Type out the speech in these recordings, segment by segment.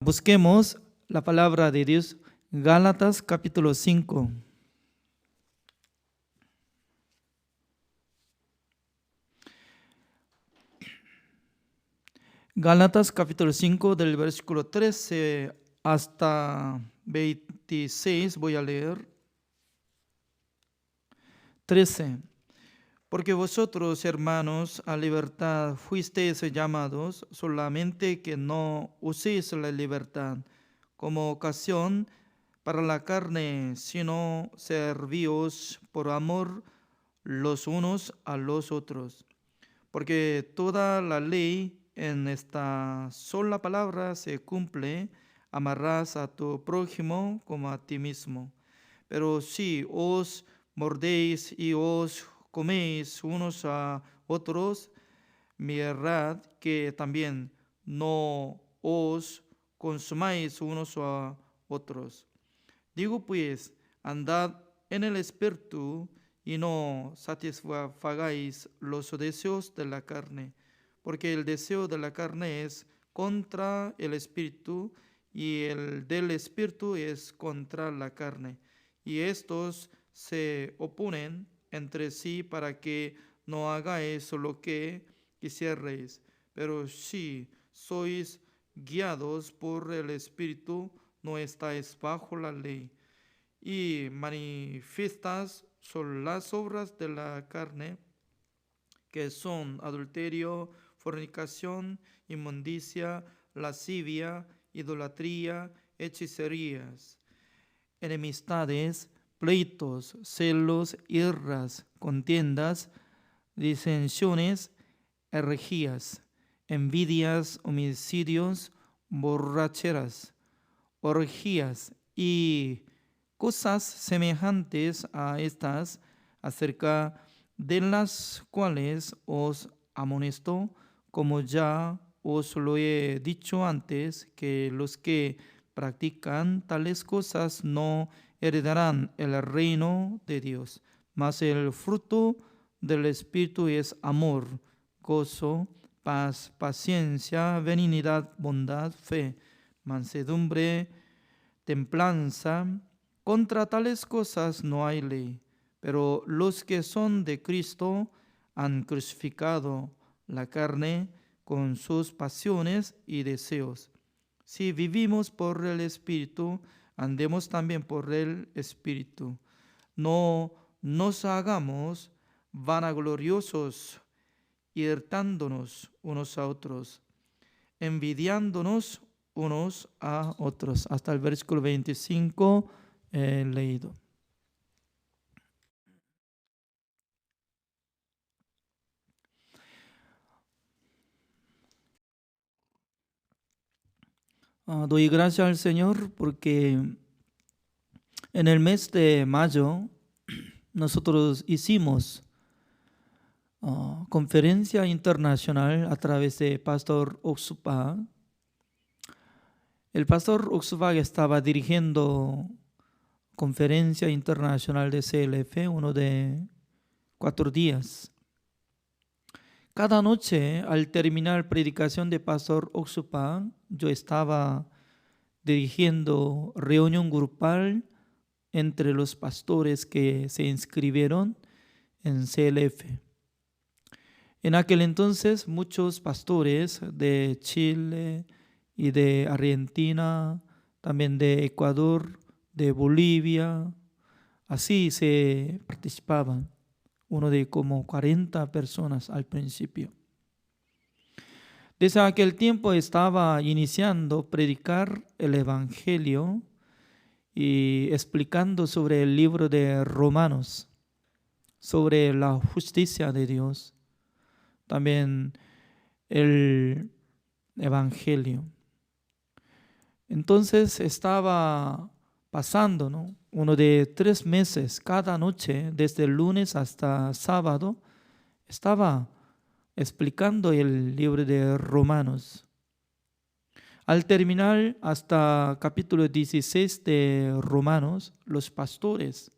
Busquemos la palabra de Dios, Gálatas capítulo 5. Gálatas capítulo 5 del versículo 13 hasta 26 voy a leer. 13. Porque vosotros, hermanos, a libertad fuisteis llamados, solamente que no uséis la libertad como ocasión para la carne, sino servíos por amor los unos a los otros. Porque toda la ley en esta sola palabra se cumple: amarás a tu prójimo como a ti mismo. Pero si os mordéis y os coméis unos a otros, mirad que también no os consumáis unos a otros. Digo pues, andad en el espíritu y no satisfagáis los deseos de la carne, porque el deseo de la carne es contra el espíritu y el del espíritu es contra la carne. Y estos se oponen entre sí para que no hagáis lo que quisierais. Pero si sois guiados por el espíritu, no estáis bajo la ley. Y manifiestas son las obras de la carne, que son adulterio, fornicación, inmundicia, lascivia, idolatría, hechicerías, enemistades, pleitos, celos, irras, contiendas, disensiones, herejías, envidias, homicidios, borracheras, orgías y cosas semejantes a estas, acerca de las cuales os amonesto, como ya os lo he dicho antes, que los que practican tales cosas no heredarán el reino de Dios. Mas el fruto del Espíritu es amor, gozo, paz, paciencia, benignidad, bondad, fe, mansedumbre, templanza. Contra tales cosas no hay ley. Pero los que son de Cristo han crucificado la carne con sus pasiones y deseos. Si vivimos por el Espíritu, andemos también por el Espíritu. No nos hagamos vanagloriosos, irritándonos unos a otros, envidiándonos unos a otros. Hasta el versículo 25 leído. Doy gracias al Señor porque en el mes de mayo nosotros hicimos conferencia internacional a través de Pastor Oxupá. El Pastor Oxupá estaba dirigiendo conferencia internacional de CLF, uno de 4 días. Cada noche, al terminar predicación de Pastor Oxupá, yo estaba dirigiendo reunión grupal entre los pastores que se inscribieron en CLF. En aquel entonces, muchos pastores de Chile y de Argentina, también de Ecuador, de Bolivia, así se participaban. Uno de como 40 personas al principio. Desde aquel tiempo estaba iniciando a predicar el Evangelio y explicando sobre el libro de Romanos, sobre la justicia de Dios, también el Evangelio. Entonces estaba pasando, ¿no?, uno de 3 meses, cada noche, desde el lunes hasta sábado, estaba explicando el libro de Romanos. Al terminar hasta capítulo 16 de Romanos, los pastores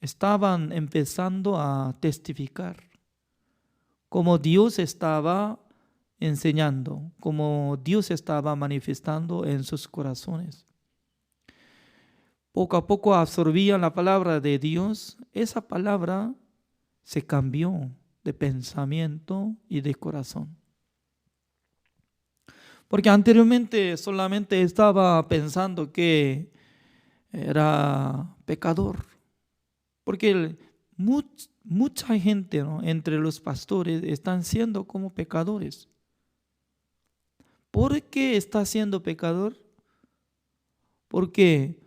estaban empezando a testificar cómo Dios estaba enseñando, como Dios estaba manifestando en sus corazones. Poco a poco absorbían la palabra de Dios. Esa palabra se cambió de pensamiento y de corazón. Porque anteriormente solamente estaba pensando que era pecador. Porque mucha gente, ¿no?, entre los pastores están siendo como pecadores. ¿Por qué está siendo pecador? Porque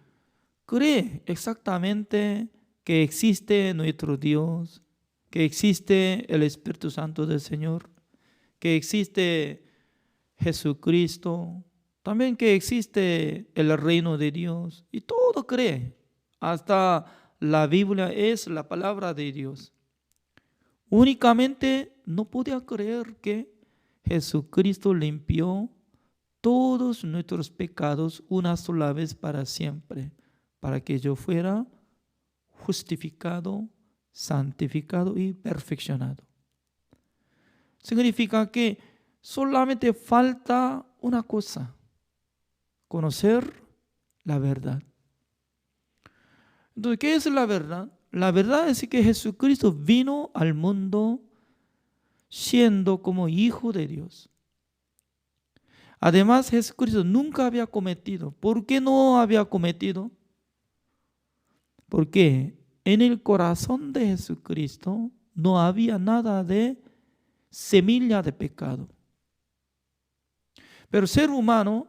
cree exactamente que existe nuestro Dios, que existe el Espíritu Santo del Señor, que existe Jesucristo, también que existe el reino de Dios, y todo cree. Hasta la Biblia es la palabra de Dios. Únicamente no podía creer que Jesucristo limpió todos nuestros pecados una sola vez para siempre, para que yo fuera justificado, santificado y perfeccionado. Significa que solamente falta una cosa: conocer la verdad. Entonces, ¿qué es la verdad? La verdad es que Jesucristo vino al mundo siendo como hijo de Dios. Además, Jesucristo nunca había cometido. ¿Por qué no había cometido? Porque en el corazón de Jesucristo no había nada de semilla de pecado. Pero ser humano,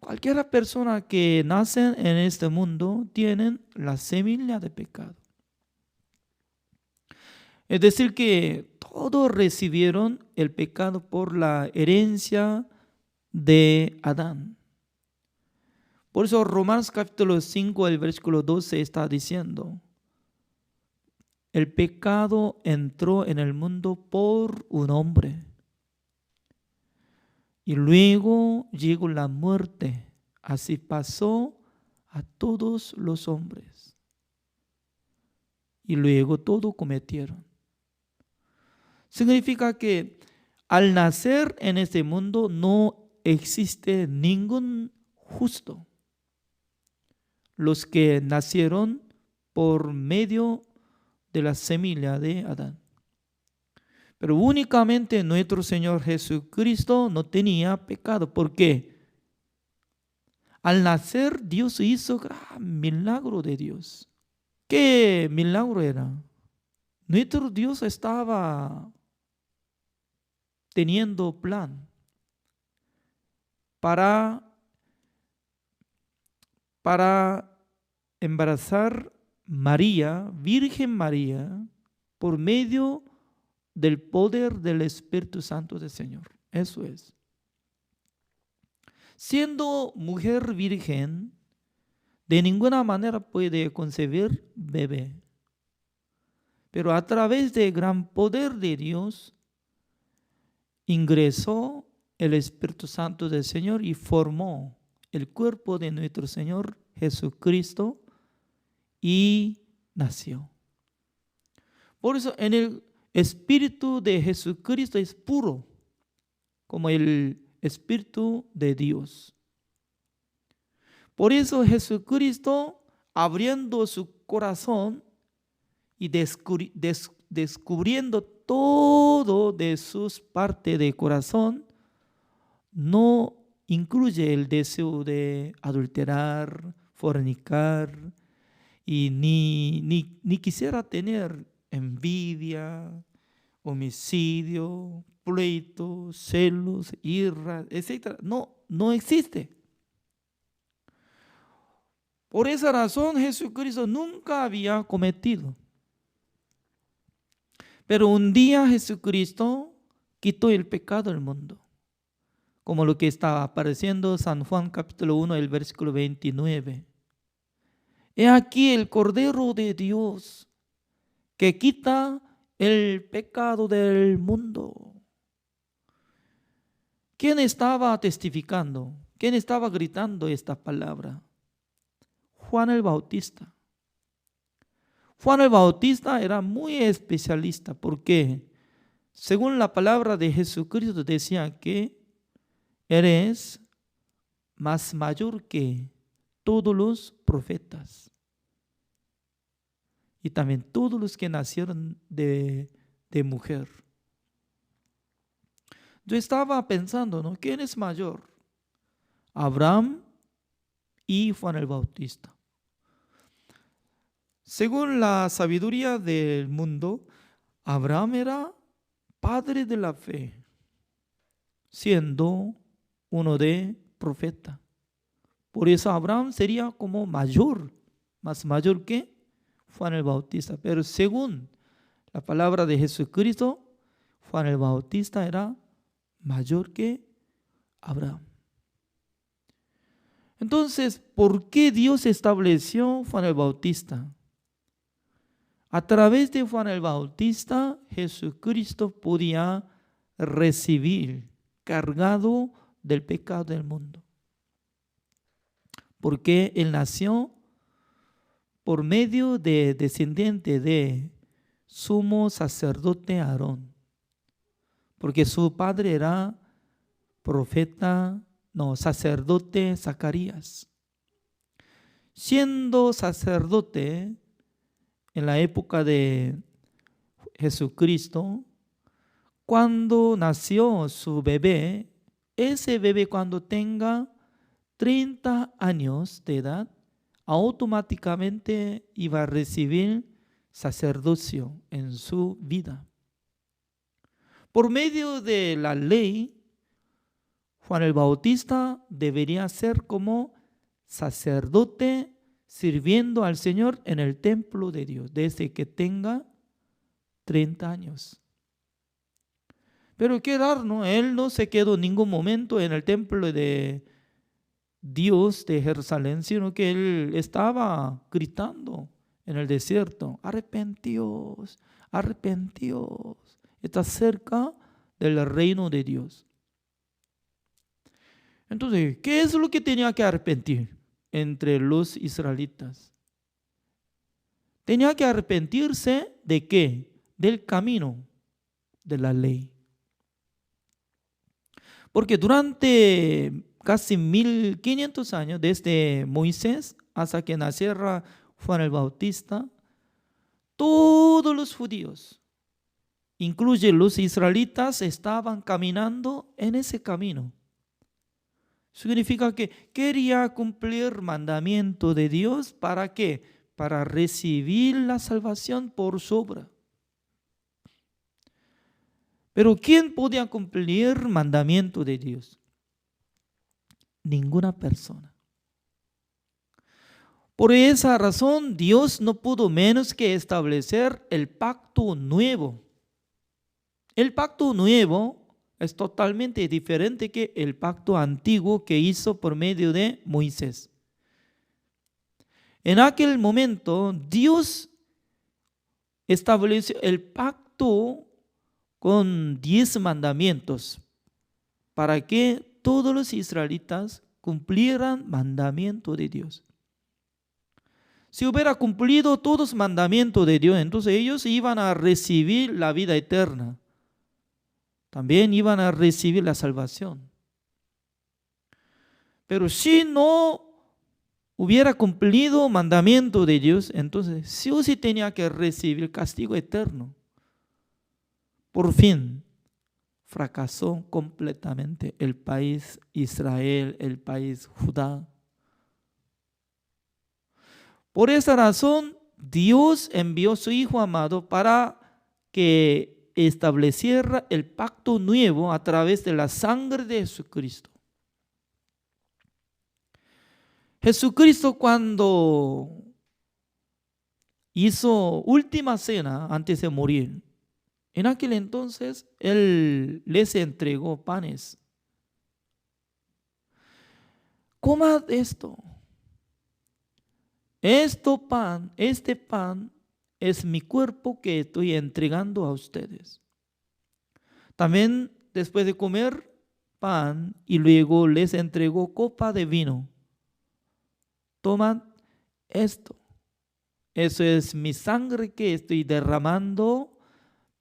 cualquier persona que nace en este mundo, tienen la semilla de pecado. Es decir, que todos recibieron el pecado por la herencia de Adán. Por eso Romanos capítulo 5, el versículo 12 está diciendo: el pecado entró en el mundo por un hombre, y luego llegó la muerte. Así pasó a todos los hombres. Y luego todos cometieron. Significa que al nacer en este mundo no existe ningún justo. Los que nacieron por medio de la semilla de Adán. Pero únicamente nuestro Señor Jesucristo no tenía pecado. ¿Por qué? Al nacer Dios hizo gran milagro de Dios. ¿Qué milagro era? Nuestro Dios estaba teniendo plan para embarazar María, Virgen María, por medio del poder del Espíritu Santo del Señor. Eso es. Siendo mujer virgen, de ninguna manera puede concebir bebé. Pero a través del gran poder de Dios, ingresó el Espíritu Santo del Señor y formó el cuerpo de nuestro Señor Jesucristo y nació. Por eso en el Espíritu de Jesucristo es puro, como el Espíritu de Dios. Por eso Jesucristo, abriendo su corazón y descubriendo todo de sus partes de corazón, no incluye el deseo de adulterar, fornicar, y ni quisiera tener envidia, homicidio, pleito, celos, ira, etc. No existe. Por esa razón Jesucristo nunca había cometido. Pero un día Jesucristo quitó el pecado del mundo, como lo que está apareciendo San Juan capítulo 1, el versículo 29. He aquí el Cordero de Dios que quita el pecado del mundo. ¿Quién estaba testificando? ¿Quién estaba gritando esta palabra? Juan el Bautista. Juan el Bautista era muy especialista. ¿Por qué? según la palabra de Jesucristo, decía que eres más mayor que todos los profetas y también todos los que nacieron de mujer. Yo estaba pensando, ¿no? ¿Quién es mayor? Abraham y Juan el Bautista. Según la sabiduría del mundo, Abraham era padre de la fe, siendo uno de profeta. Por eso Abraham sería como mayor, más mayor que Juan el Bautista. Pero según la palabra de Jesucristo, Juan el Bautista era mayor que Abraham. Entonces, ¿por qué Dios estableció Juan el Bautista? A través de Juan el Bautista, Jesucristo podía recibir cargado del pecado del mundo. Porque él nació por medio de descendiente de sumo sacerdote Aarón. Porque su padre era sacerdote Zacarías. Siendo sacerdote en la época de Jesucristo, cuando nació su bebé, ese bebé cuando tenga 30 años de edad, automáticamente iba a recibir sacerdocio en su vida. Por medio de la ley, Juan el Bautista debería ser como sacerdote sirviendo al Señor en el templo de Dios desde que tenga 30 años. Pero qué raro, ¿no? Él no se quedó en ningún momento en el templo de Dios de Jerusalén, sino que él estaba gritando en el desierto: arrepentíos, arrepentíos. Está cerca del reino de Dios. Entonces, ¿qué es lo que tenía que arrepentir entre los israelitas? Tenía que arrepentirse ¿de qué? Del camino de la ley. Porque durante casi 1500 años, desde Moisés hasta que naciera Juan el Bautista, todos los judíos, incluye los israelitas, estaban caminando en ese camino. Significa que quería cumplir mandamiento de Dios. ¿Para qué? Para recibir la salvación por su obra. Pero ¿quién podía cumplir mandamiento de Dios? Ninguna persona. Por esa razón, Dios no pudo menos que establecer el pacto nuevo. El pacto nuevo es totalmente diferente que el pacto antiguo que hizo por medio de Moisés. En aquel momento, Dios estableció el pacto con 10 mandamientos para que todos los israelitas cumplieran mandamiento de Dios. Si hubiera cumplido todos los mandamientos de Dios, entonces ellos iban a recibir la vida eterna. También iban a recibir la salvación. Pero si no hubiera cumplido mandamiento de Dios, entonces sí o sí tenía que recibir castigo eterno. Por fin fracasó completamente el país Israel, el país Judá. Por esa razón, Dios envió a su Hijo amado para que estableciera el pacto nuevo a través de la sangre de Jesucristo. Jesucristo, cuando hizo última cena antes de morir, en aquel entonces Él les entregó panes. Comad esto. Este pan es mi cuerpo que estoy entregando a ustedes. También después de comer pan y luego les entregó copa de vino. Tomad esto. Eso es mi sangre que estoy derramando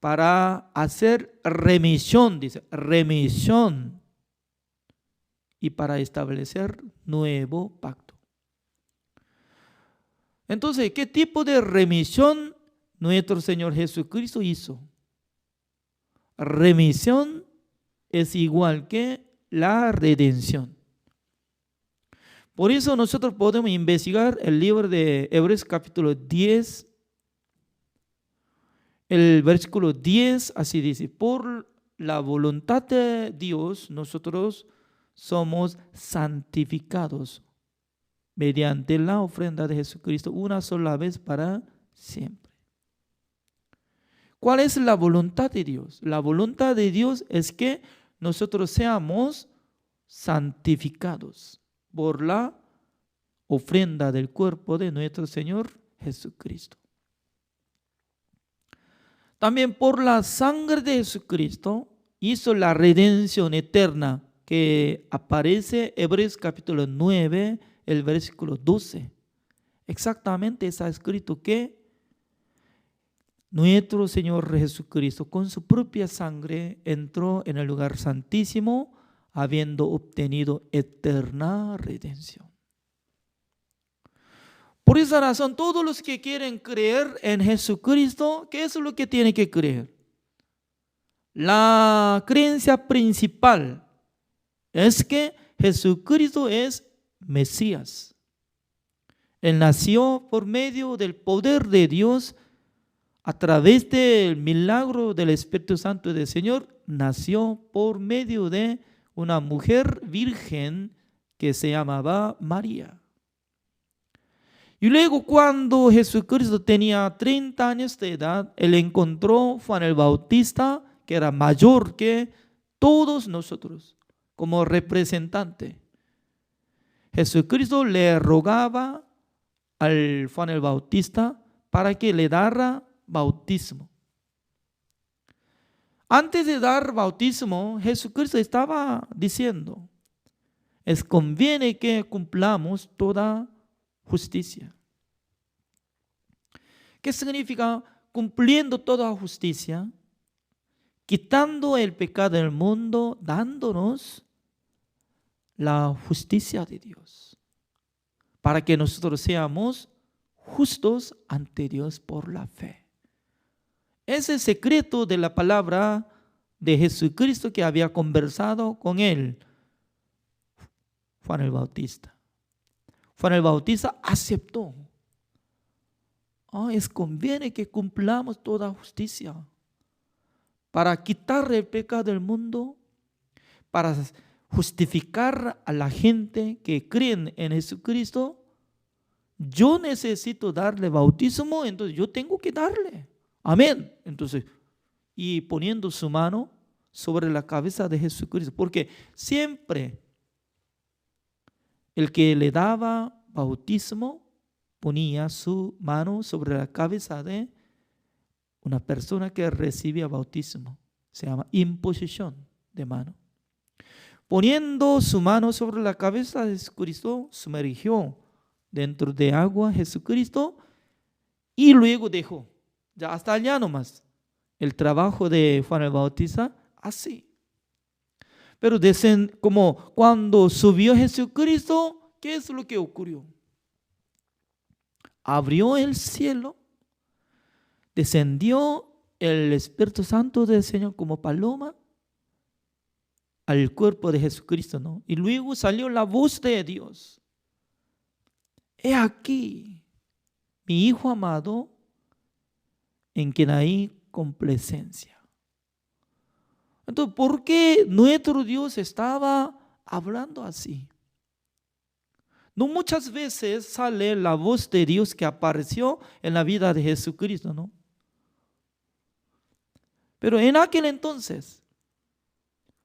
para hacer remisión, dice, remisión, y para establecer nuevo pacto. Entonces, ¿qué tipo de remisión nuestro Señor Jesucristo hizo? Remisión es igual que la redención. Por eso nosotros podemos investigar el libro de Hebreos capítulo 10, el versículo 10, así dice: por la voluntad de Dios nosotros somos santificados mediante la ofrenda de Jesucristo una sola vez para siempre. ¿Cuál es la voluntad de Dios? La voluntad de Dios es que nosotros seamos santificados por la ofrenda del cuerpo de nuestro Señor Jesucristo. También por la sangre de Jesucristo hizo la redención eterna, que aparece en Hebreos capítulo 9, el versículo 12. Exactamente está escrito que nuestro Señor Jesucristo con su propia sangre entró en el lugar santísimo, habiendo obtenido eterna redención. Por esa razón, todos los que quieren creer en Jesucristo, ¿qué es lo que tienen que creer? La creencia principal es que Jesucristo es Mesías. Él nació por medio del poder de Dios, a través del milagro del Espíritu Santo del Señor, nació por medio de una mujer virgen que se llamaba María. Y luego, cuando Jesucristo tenía 30 años de edad, él encontró a Juan el Bautista, que era mayor que todos nosotros, como representante. Jesucristo le rogaba al Juan el Bautista para que le diera bautismo. Antes de dar bautismo, Jesucristo estaba diciendo: es conviene que cumplamos toda justicia. ¿Qué significa cumpliendo toda justicia? Quitando el pecado del mundo, dándonos la justicia de Dios, para que nosotros seamos justos ante Dios por la fe. Es el secreto de la palabra de Jesucristo que había conversado con él Juan el Bautista. Juan el Bautista aceptó. Es conviene que cumplamos toda justicia para quitar el pecado del mundo, para justificar a la gente que creen en Jesucristo. Yo necesito darle bautismo, entonces yo tengo que darle. Amén. Entonces, y poniendo su mano sobre la cabeza de Jesucristo, porque siempre el que le daba bautismo ponía su mano sobre la cabeza de una persona que recibía bautismo. Se llama imposición de mano. Poniendo su mano sobre la cabeza de Jesucristo, sumergió dentro de agua Jesucristo y luego dejó. Ya hasta allá nomás. El trabajo de Juan el Bautista, así. Pero como cuando subió Jesucristo, ¿qué es lo que ocurrió? Abrió el cielo, descendió el Espíritu Santo del Señor como paloma al cuerpo de Jesucristo, ¿no? Y luego salió la voz de Dios. He aquí, mi Hijo amado, en quien hay complacencia. Entonces, ¿por qué nuestro Dios estaba hablando así? No muchas veces sale la voz de Dios que apareció en la vida de Jesucristo, ¿no? Pero en aquel entonces,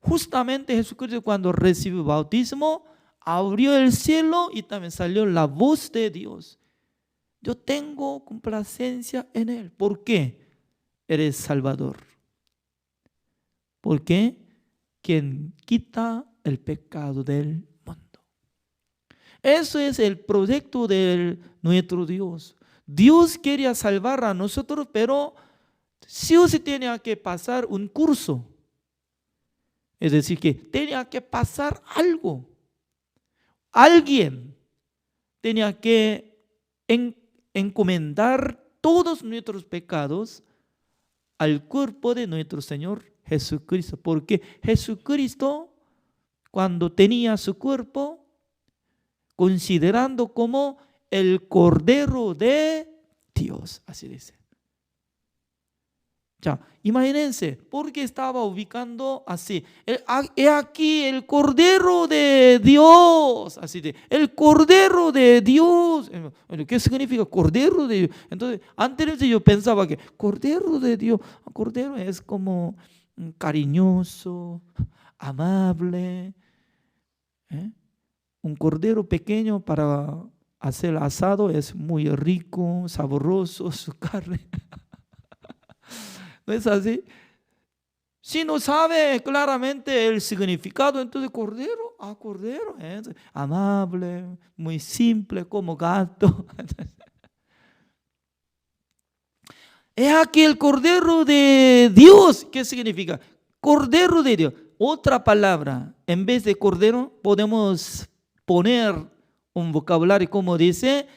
justamente Jesucristo, cuando recibió bautismo, abrió el cielo y también salió la voz de Dios. Yo tengo complacencia en Él. ¿Por qué? Eres Salvador. Porque quien quita el pecado del mundo. Eso es el proyecto de nuestro Dios. Dios quería salvar a nosotros, pero sí o sí tenía que pasar un curso. Es decir, que tenía que pasar algo. Alguien tenía que encomendar todos nuestros pecados al cuerpo de nuestro Señor Jesucristo. Porque Jesucristo, cuando tenía su cuerpo, considerando como el Cordero de Dios, así dice. Ya, imagínense, porque estaba ubicando así. He aquí el Cordero de Dios, así de, el Cordero de Dios. ¿Qué significa Cordero de Dios? Entonces, antes yo pensaba que Cordero de Dios, Cordero es como cariñoso, amable, ¿eh? Un cordero pequeño para hacer asado es muy rico, sabroso su carne. ¿No es así? Si no sabe claramente el significado, entonces cordero, cordero es amable, muy simple como gato. Es aquí el Cordero de Dios. ¿Qué significa? Cordero de Dios. Otra palabra, en vez de cordero, podemos poner un vocabulario como dice,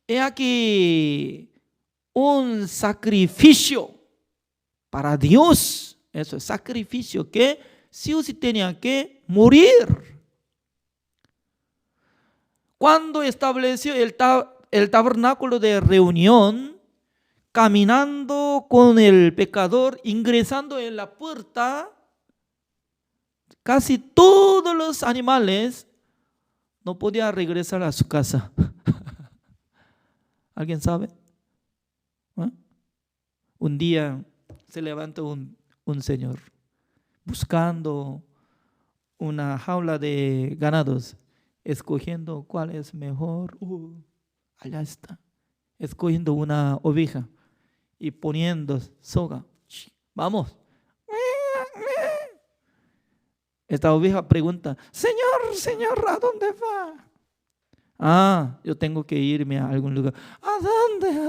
es aquí un sacrificio para Dios. Eso es sacrificio que sí o sí tenía que morir. Cuando estableció el tabernáculo de reunión, caminando con el pecador, ingresando en la puerta, casi todos los animales no podían regresar a su casa. ¿Alguien sabe? ¿Eh? Un día se levanta un señor buscando una jaula de ganados, escogiendo cuál es mejor. Allá está, escogiendo una oveja y poniendo soga. Vamos. Esta oveja pregunta, Señor, ¿a dónde va? Yo tengo que irme a algún lugar. ¿A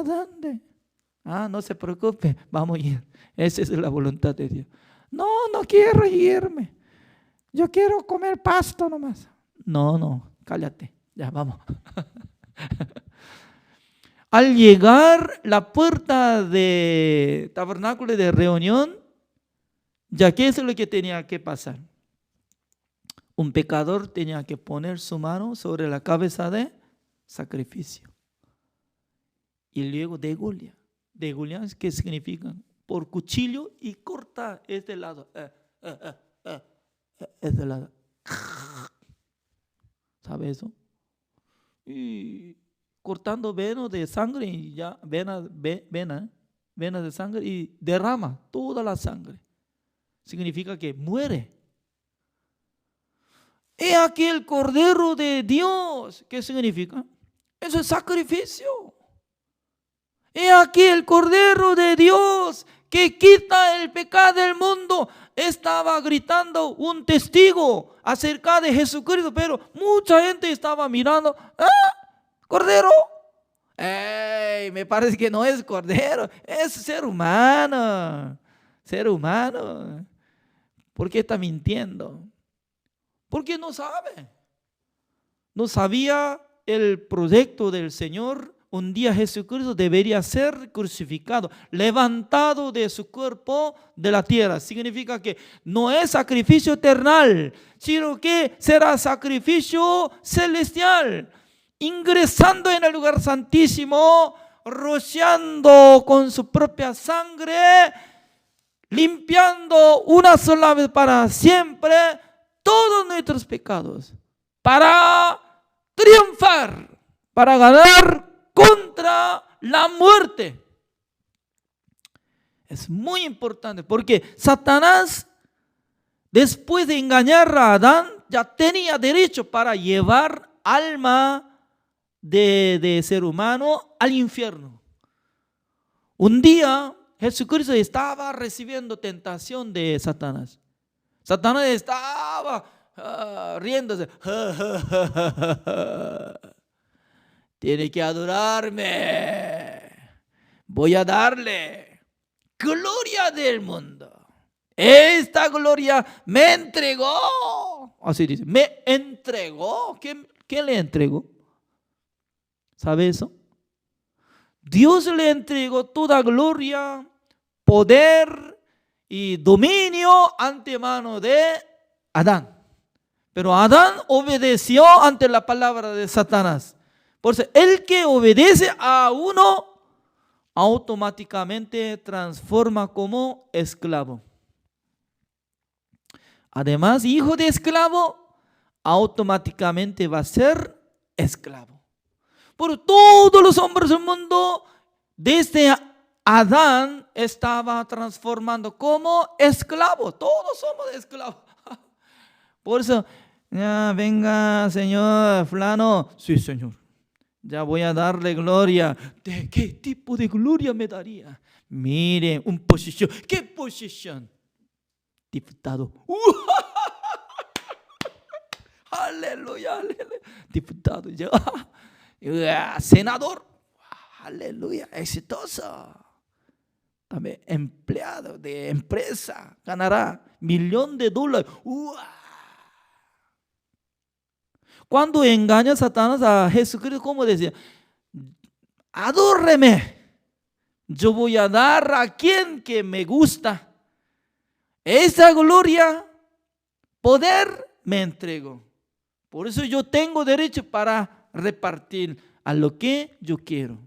dónde? No se preocupe, vamos a ir. Esa es la voluntad de Dios. No quiero irme. Yo quiero comer pasto nomás. No, cállate. Ya, vamos. Al llegar la puerta de tabernáculo de reunión, ya que eso es lo que tenía que pasar. Un pecador tenía que poner su mano sobre la cabeza de sacrificio. Y luego degollar. Degollar, ¿qué significa? Por cuchillo y corta este lado. Este lado. ¿Sabe eso? Y cortando venas de sangre y ya venas de sangre y derrama toda la sangre. Significa que muere. He aquí el Cordero de Dios. ¿Qué significa? Eso es sacrificio. He aquí el Cordero de Dios que quita el pecado del mundo. Estaba gritando un testigo acerca de Jesucristo, pero mucha gente estaba mirando. ¿Cordero? Me parece que no es cordero, es ser humano. Ser humano. ¿Por qué está mintiendo? Porque no sabe. No sabía el proyecto del Señor. Un día Jesucristo debería ser crucificado, levantado de su cuerpo de la tierra. Significa que no es sacrificio terrenal, sino que será sacrificio celestial. Ingresando en el lugar santísimo, rociando con su propia sangre, limpiando una sola vez para siempre todos nuestros pecados, para triunfar, para ganar contra la muerte. Es muy importante porque Satanás, después de engañar a Adán, ya tenía derecho para llevar alma de ser humano al infierno. Un día Jesucristo estaba recibiendo tentación de Satanás. Satanás estaba riéndose. Tiene que adorarme. Voy a darle. gloria del mundo. Esta gloria me entregó. Así dice, me entregó. ¿Quién le entregó? ¿Sabe eso? Dios le entregó toda gloria, poder y dominio antemano de Adán. Pero Adán obedeció ante la palabra de Satanás. Por eso, el que obedece a uno, automáticamente transforma como esclavo. Además, hijo de esclavo, automáticamente va a ser esclavo. Por todos los hombres del mundo, desde Adán, estaba transformando como esclavo. Todos somos esclavos. Por eso, ya, venga, señor fulano. Sí, señor. Ya voy a darle gloria. ¿De qué tipo de gloria me daría? Mire, un posición. ¿Qué posición? Diputado. Aleluya, aleluya. Diputado, ya. Senador. Aleluya, exitoso. También empleado de empresa. Ganará $1,000,000. Cuando engaña Satanás a Jesucristo, ¿cómo decía? Adórreme. Yo voy a dar a quien que me gusta. Esa gloria, poder, me entrego. Por eso yo tengo derecho para repartir a lo que yo quiero.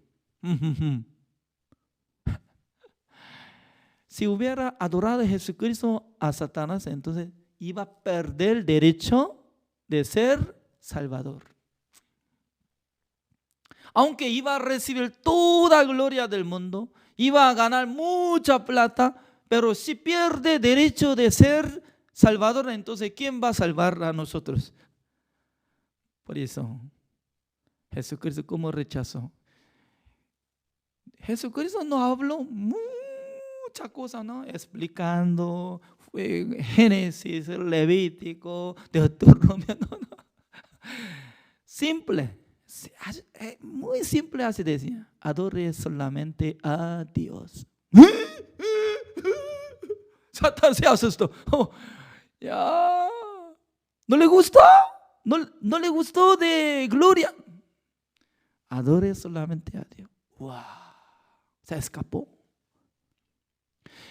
Si hubiera adorado a Jesucristo a Satanás, entonces iba a perder el derecho de ser Salvador. Aunque iba a recibir toda gloria del mundo, iba a ganar mucha plata, pero si pierde derecho de ser Salvador, entonces ¿quién va a salvar a nosotros? Por eso, Jesucristo ¿cómo rechazó? Jesucristo no habló muchas cosas, ¿no? Explicando Génesis, Levítico, Deuteronomio, no. Simple, muy simple así decía. Adore solamente a Dios. Satán se asustó. Ya. ¿No le gustó? ¿No le gustó de gloria? Adore solamente a Dios. Wow. Se escapó.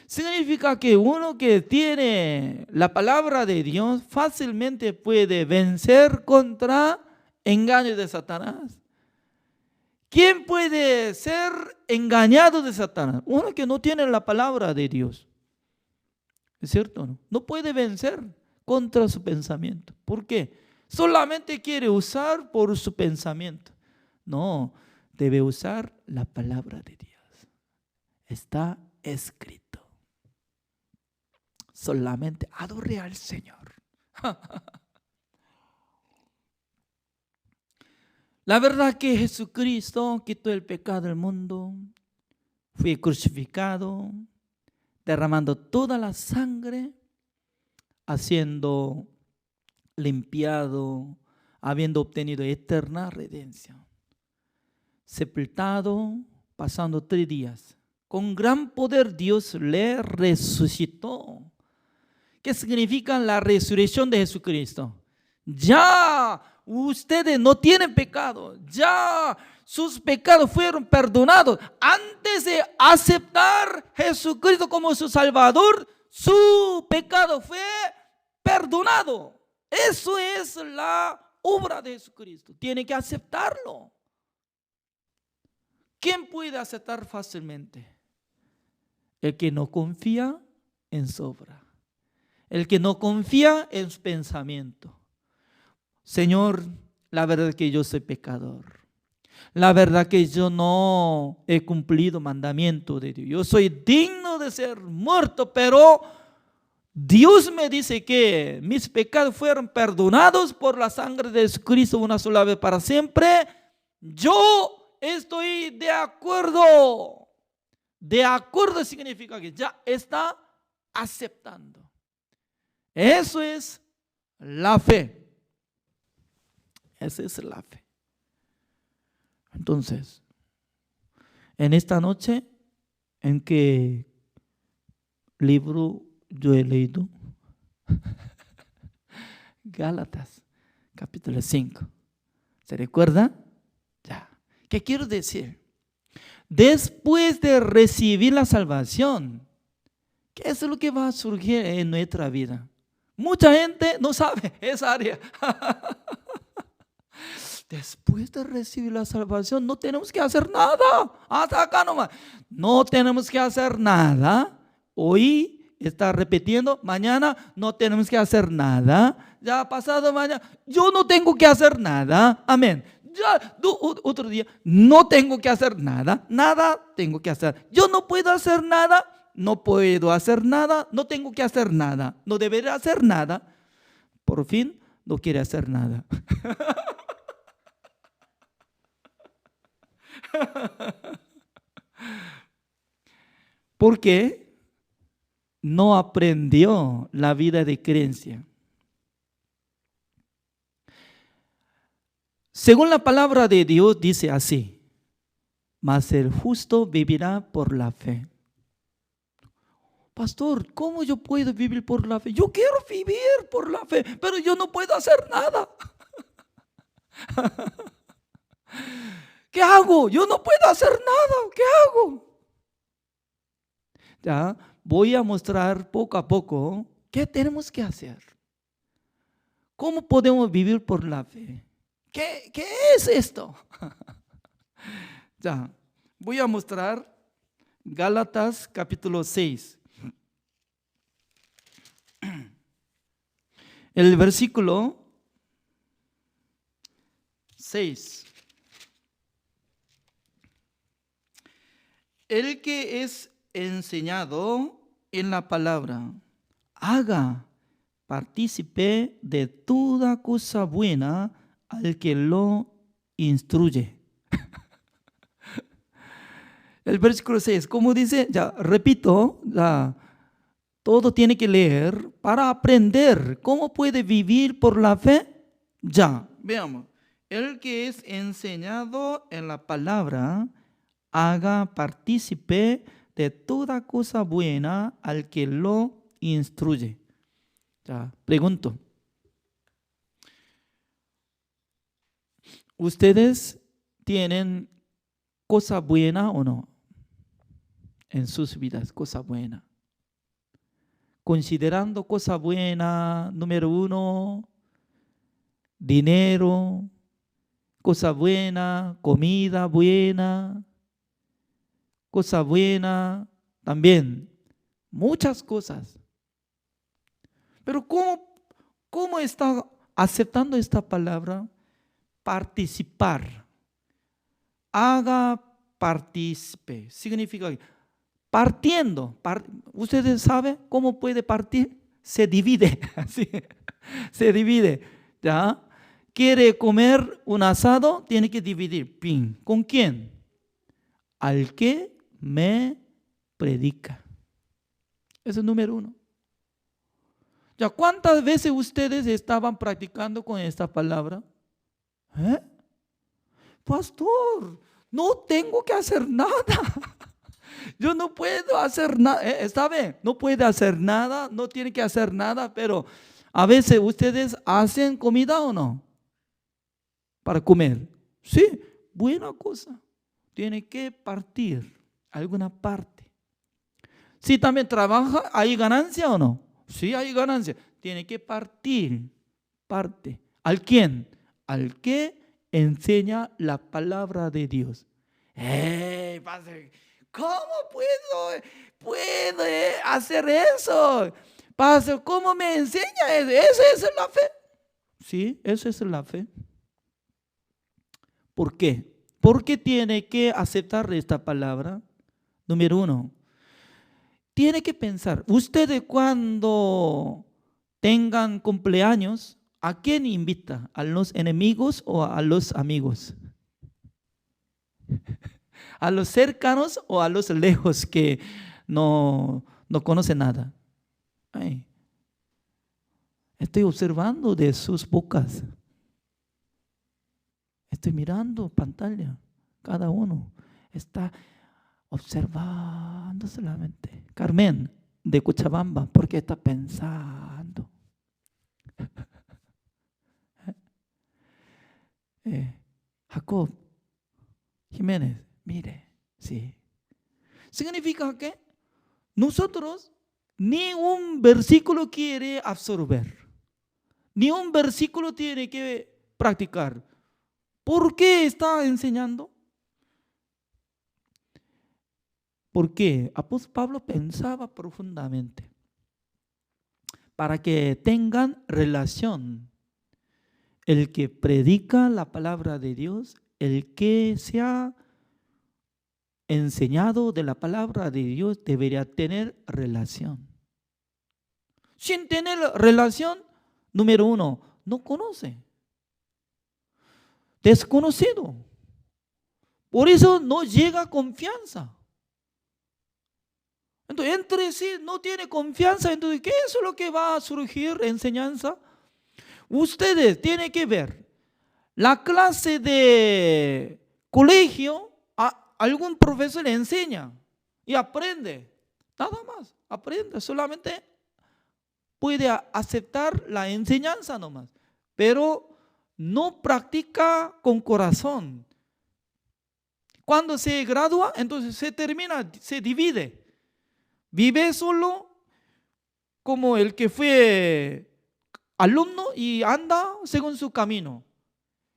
Significa que uno que tiene la palabra de Dios fácilmente puede vencer contra engaños de Satanás. ¿Quién puede ser engañado de Satanás? Uno que no tiene la palabra de Dios. ¿Es cierto? No puede vencer contra su pensamiento. ¿Por qué? Solamente quiere usar por su pensamiento. No, debe usar la palabra de Dios. Está escrito. Solamente adore al Señor. La verdad que Jesucristo quitó el pecado del mundo, fue crucificado, derramando toda la sangre, haciendo limpiado, habiendo obtenido eterna redención. Sepultado, pasando 3 días. Con gran poder Dios le resucitó. ¿Qué significa la resurrección de Jesucristo? Ya ustedes no tienen pecado, ya sus pecados fueron perdonados. Antes de aceptar a Jesucristo como su Salvador, su pecado fue perdonado. Eso es la obra de Jesucristo. Tiene que aceptarlo. ¿Quién puede aceptar fácilmente? El que no confía en su obra. El que no confía en su pensamiento. Señor, la verdad es que yo soy pecador. La verdad que yo no he cumplido mandamiento de Dios. Yo soy digno de ser muerto, pero Dios me dice que mis pecados fueron perdonados por la sangre de Jesucristo una sola vez para siempre. Yo estoy de acuerdo. De acuerdo significa que ya está aceptando. Eso es la fe. Esa es la fe. Entonces, en esta noche en que libro yo he leído? Gálatas, capítulo 5. ¿Se recuerda? Ya. ¿Qué quiero decir? Después de recibir la salvación, ¿qué es lo que va a surgir en nuestra vida? Mucha gente no sabe esa área. Después de recibir la salvación, no tenemos que hacer nada. Hasta acá nomás. No tenemos que hacer nada. Hoy está repitiendo, mañana no tenemos que hacer nada. Ya pasado mañana, yo no tengo que hacer nada. Amén. Ya otro día, no tengo que hacer nada. Nada tengo que hacer. Yo no puedo hacer nada. No puedo hacer nada. No tengo que hacer nada. No debería hacer nada. Por fin, no quiere hacer nada. Porque no aprendió la vida de creencia. Según la palabra de Dios dice así: mas el justo vivirá por la fe. Pastor, ¿cómo yo puedo vivir por la fe? Yo quiero vivir por la fe, pero yo no puedo hacer nada. ¿Qué hago? Yo no puedo hacer nada. ¿Qué hago? Ya, voy a mostrar poco a poco qué tenemos que hacer. ¿Cómo podemos vivir por la fe? ¿Qué es esto? Ya, voy a mostrar Gálatas capítulo 6. El versículo 6. El que es enseñado en la palabra, haga partícipe de toda cosa buena al que lo instruye. El versículo 6, ¿cómo dice? Ya, repito, todo tiene que leer para aprender. ¿Cómo puede vivir por la fe? Ya, veamos. El que es enseñado en la palabra, haga partícipe de toda cosa buena al que lo instruye. Ya, pregunto. ¿Ustedes tienen cosa buena o no en sus vidas? Cosa buena. Considerando cosa buena, número 1, dinero, cosa buena, comida buena, cosa buena, también muchas cosas. Pero ¿cómo está aceptando esta palabra? Participar. Haga partícipe. Significa partiendo. ¿Ustedes saben cómo puede partir? Se divide. ¿Sí? Se divide. ¿Ya? Quiere comer un asado, tiene que dividir. Pin. ¿Con quién? Al que me predica. Eso es el número 1. ¿Ya cuántas veces ustedes estaban practicando con esta palabra? Pastor, no tengo que hacer nada. Yo no puedo hacer nada. ¿Está bien? No puede hacer nada, no tiene que hacer nada, pero a veces ustedes hacen comida o no para comer. Sí, buena cosa. Tiene que partir alguna parte. Si también trabaja, ¿hay ganancia o no? Sí, hay ganancia. Tiene que partir parte. ¿Al quién? Al que enseña la palabra de Dios. Pastor, ¿cómo puedo hacer eso? Pastor, ¿cómo me enseña eso? ¿Esa es la fe? Sí, esa es la fe. ¿Por qué? ¿Por qué tiene que aceptar esta palabra? Número 1, tiene que pensar, ustedes cuando tengan cumpleaños, ¿a quién invita? ¿A los enemigos o a los amigos? ¿A los cercanos o a los lejos que no conocen nada? Ay, estoy observando de sus bocas. Estoy mirando pantalla. Cada uno está observando solamente. Carmen, de Cochabamba, ¿por qué está pensando? Jacob Jiménez, mire, sí. Significa que nosotros ni un versículo quiere absorber, ni un versículo tiene que practicar. ¿Por qué está enseñando? Porque apóstol Pablo pensaba profundamente para que tengan relación. El que predica la palabra de Dios, el que se ha enseñado de la palabra de Dios debería tener relación. Sin tener relación, número uno, no conoce. Desconocido. Por eso no llega confianza. Entonces, entre sí no tiene confianza. Entonces, ¿qué es lo que va a surgir? Enseñanza. Ustedes tienen que ver la clase de colegio. Algún profesor le enseña y aprende. Nada más, aprende. Solamente puede aceptar la enseñanza nomás. Pero no practica con corazón. Cuando se gradúa, entonces se termina, se divide. Vive solo como el que fue alumno y anda según su camino.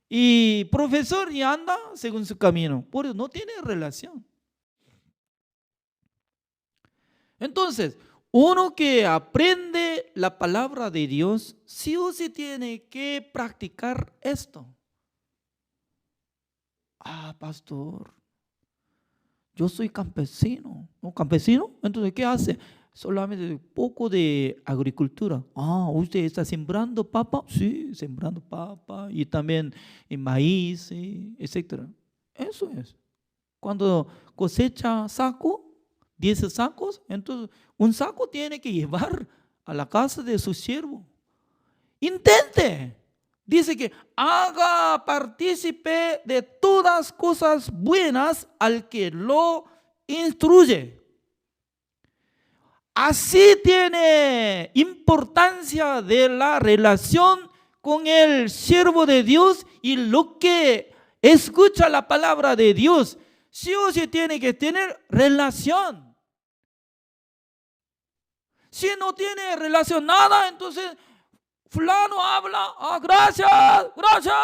Y profesor y anda según su camino. Por eso no tiene relación. Entonces, uno que aprende la palabra de Dios, sí o sí tiene que practicar esto. Pastor, yo soy campesino. ¿No? ¿Campesino? Entonces, ¿qué hace? Solamente un poco de agricultura. ¿Usted está sembrando papa? Sí, sembrando papa y también maíz, ¿sí? Etcétera. Eso es. Cuando cosecha saco, 10 sacos, entonces un saco tiene que llevar a la casa de su siervo. Intente. Dice que haga partícipe de todas cosas buenas al que lo instruye. Así tiene importancia de la relación con el siervo de Dios y lo que escucha la palabra de Dios. Sí o sí tiene que tener relación. Si no tiene relación nada, entonces fulano habla, gracias, gracias.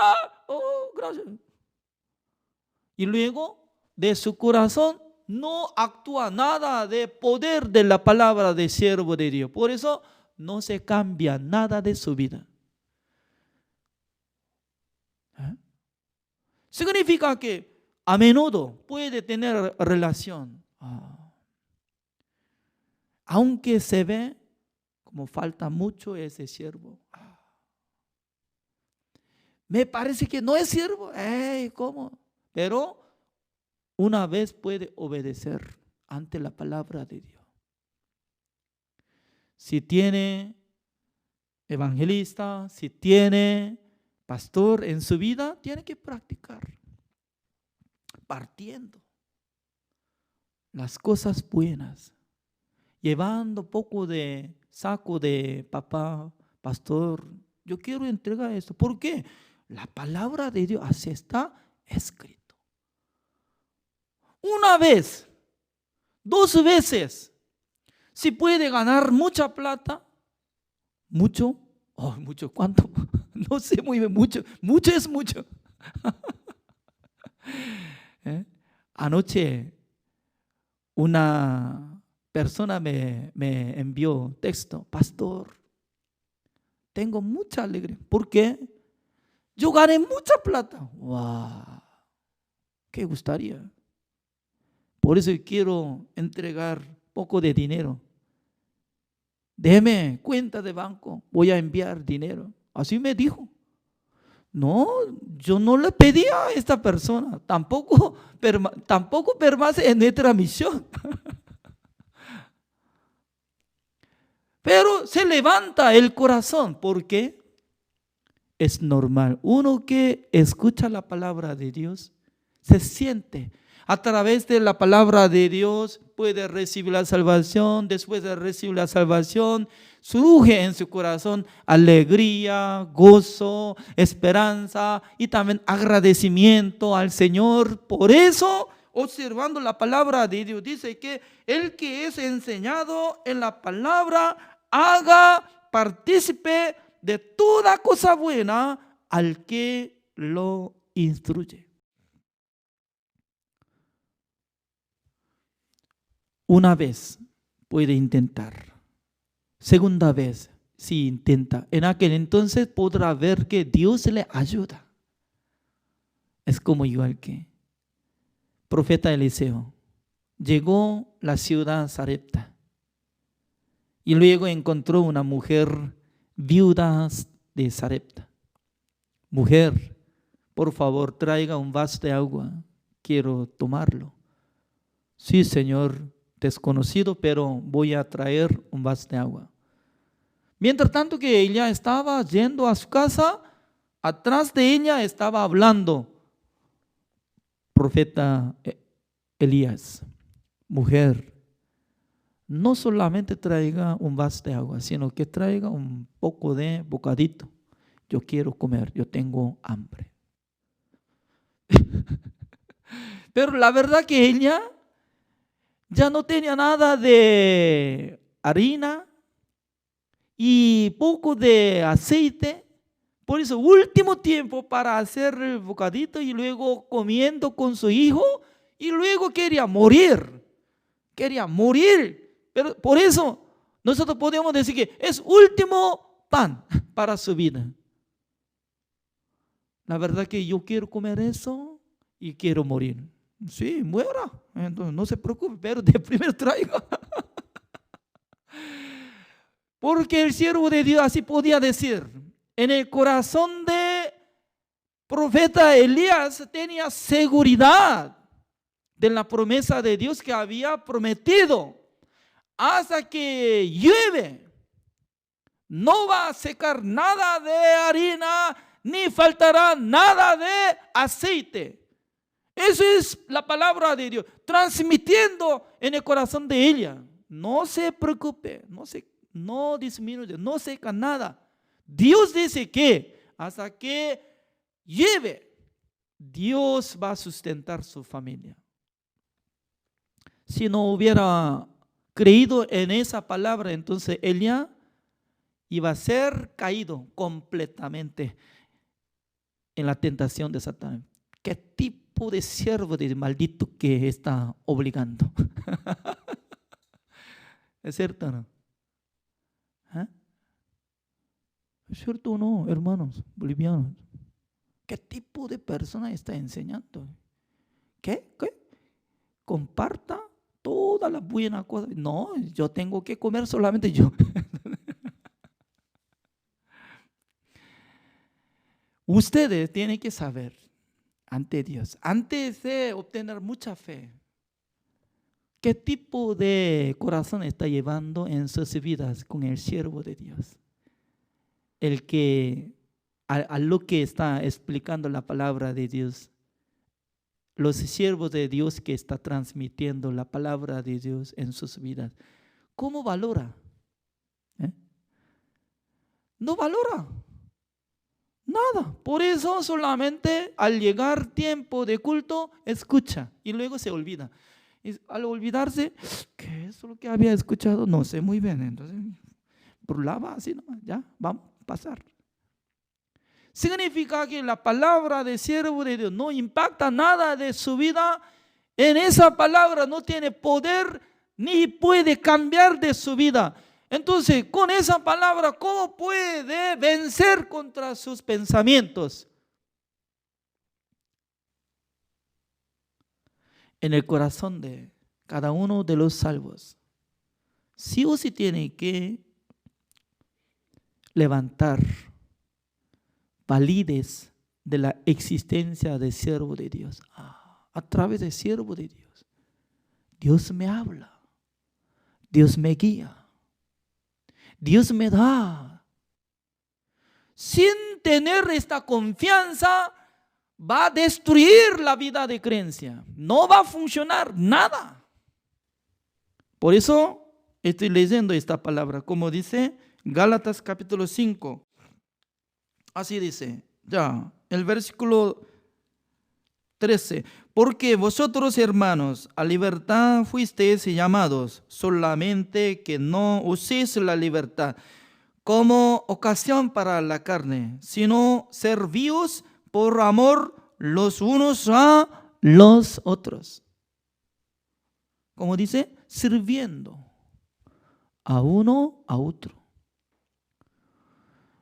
Y luego de su corazón no actúa nada de poder de la palabra de siervo de Dios. Por eso no se cambia nada de su vida. Significa que a menudo puede tener relación. Aunque se ve como falta mucho ese siervo. Me parece que no es siervo. ¿Cómo? Pero una vez puede obedecer ante la palabra de Dios. Si tiene evangelista, si tiene pastor en su vida, tiene que practicar. Partiendo las cosas buenas. Llevando poco de saco de papá, pastor. Yo quiero entregar esto. ¿Por qué? La palabra de Dios así está escrito. Una vez, 2 veces, si puede ganar mucha plata, mucho, mucho, ¿cuánto? No sé muy bien, mucho es mucho. Anoche una persona me envió texto, pastor, tengo mucha alegría. ¿Por qué? Yo gané mucha plata. ¡Wow! ¿Qué gustaría? Por eso quiero entregar poco de dinero. Déme cuenta de banco, voy a enviar dinero. Así me dijo. No, yo no le pedí a esta persona, tampoco permanece en nuestra misión. Pero se levanta el corazón, porque es normal. Uno que escucha la palabra de Dios se siente, a través de la palabra de Dios puede recibir la salvación. Después de recibir la salvación, surge en su corazón alegría, gozo, esperanza y también agradecimiento al Señor. Por eso, observando la palabra de Dios, dice que el que es enseñado en la palabra haga partícipe de toda cosa buena al que lo instruye. Una vez puede intentar. Segunda vez, si intenta, en aquel entonces podrá ver que Dios le ayuda. Es como igual que profeta Eliseo. Llegó a la ciudad Sarepta y luego encontró una mujer viuda de Sarepta. Mujer, por favor, traiga un vaso de agua, quiero tomarlo. Sí, Señor, desconocido, pero voy a traer un vaso de agua. Mientras tanto que ella estaba yendo a su casa, atrás de ella estaba hablando profeta Elías. Mujer, no solamente traiga un vaso de agua, sino que traiga un poco de bocadito. Yo quiero comer, yo tengo hambre. Pero la verdad que ella ya no tenía nada de harina y poco de aceite. Por eso, último tiempo para hacer el bocadito y luego comiendo con su hijo y luego quería morir. Quería morir. Pero por eso nosotros podemos decir que es último pan para su vida. La verdad que yo quiero comer eso y quiero morir. Sí, muera. Entonces no se preocupe, pero de primero traiga. Porque el siervo de Dios así podía decir. En el corazón de profeta Elías tenía seguridad de la promesa de Dios que había prometido. Hasta que llueve, no va a secar nada de harina, ni faltará nada de aceite. Esa es la palabra de Dios, transmitiendo en el corazón de ella. No se preocupe, no disminuye, no seca nada. Dios dice que hasta que llueve, Dios va a sustentar su familia. Si no hubiera creído en esa palabra, entonces Elías iba a ser caído completamente en la tentación de Satán. ¿Qué tipo de siervo de maldito que está obligando? ¿Es cierto o no? ¿Ah? ¿Es cierto o no, hermanos bolivianos? ¿Qué tipo de persona está enseñando? ¿Qué? Comparta toda la buena cosa. No, yo tengo que comer solamente yo. Ustedes tienen que saber ante Dios, antes de obtener mucha fe, qué tipo de corazón está llevando en sus vidas con el siervo de Dios. El que a lo que está explicando la palabra de Dios, los siervos de Dios que está transmitiendo la palabra de Dios en sus vidas, ¿cómo valora? No valora nada. Por eso solamente al llegar tiempo de culto, escucha y luego se olvida. Y al olvidarse, ¿qué es lo que había escuchado? No sé muy bien. Entonces, burlaba así nomás, ya, vamos a pasar. Significa que la palabra de siervo de Dios no impacta nada de su vida. En esa palabra no tiene poder ni puede cambiar de su vida. Entonces, con esa palabra, ¿cómo puede vencer contra sus pensamientos? En el corazón de cada uno de los salvos, sí o sí tiene que levantar validez de la existencia del siervo de Dios. A través del siervo de Dios, Dios me habla, Dios me guía, Dios me da. Sin tener esta confianza, va a destruir la vida de creencia. No va a funcionar nada. Por eso estoy leyendo esta palabra, como dice Gálatas capítulo 5. Así dice, ya, el versículo 13. Porque vosotros, hermanos, a libertad fuisteis llamados, solamente que no uséis la libertad como ocasión para la carne, sino servíos por amor los unos a los otros. Como dice, sirviendo a uno a otro.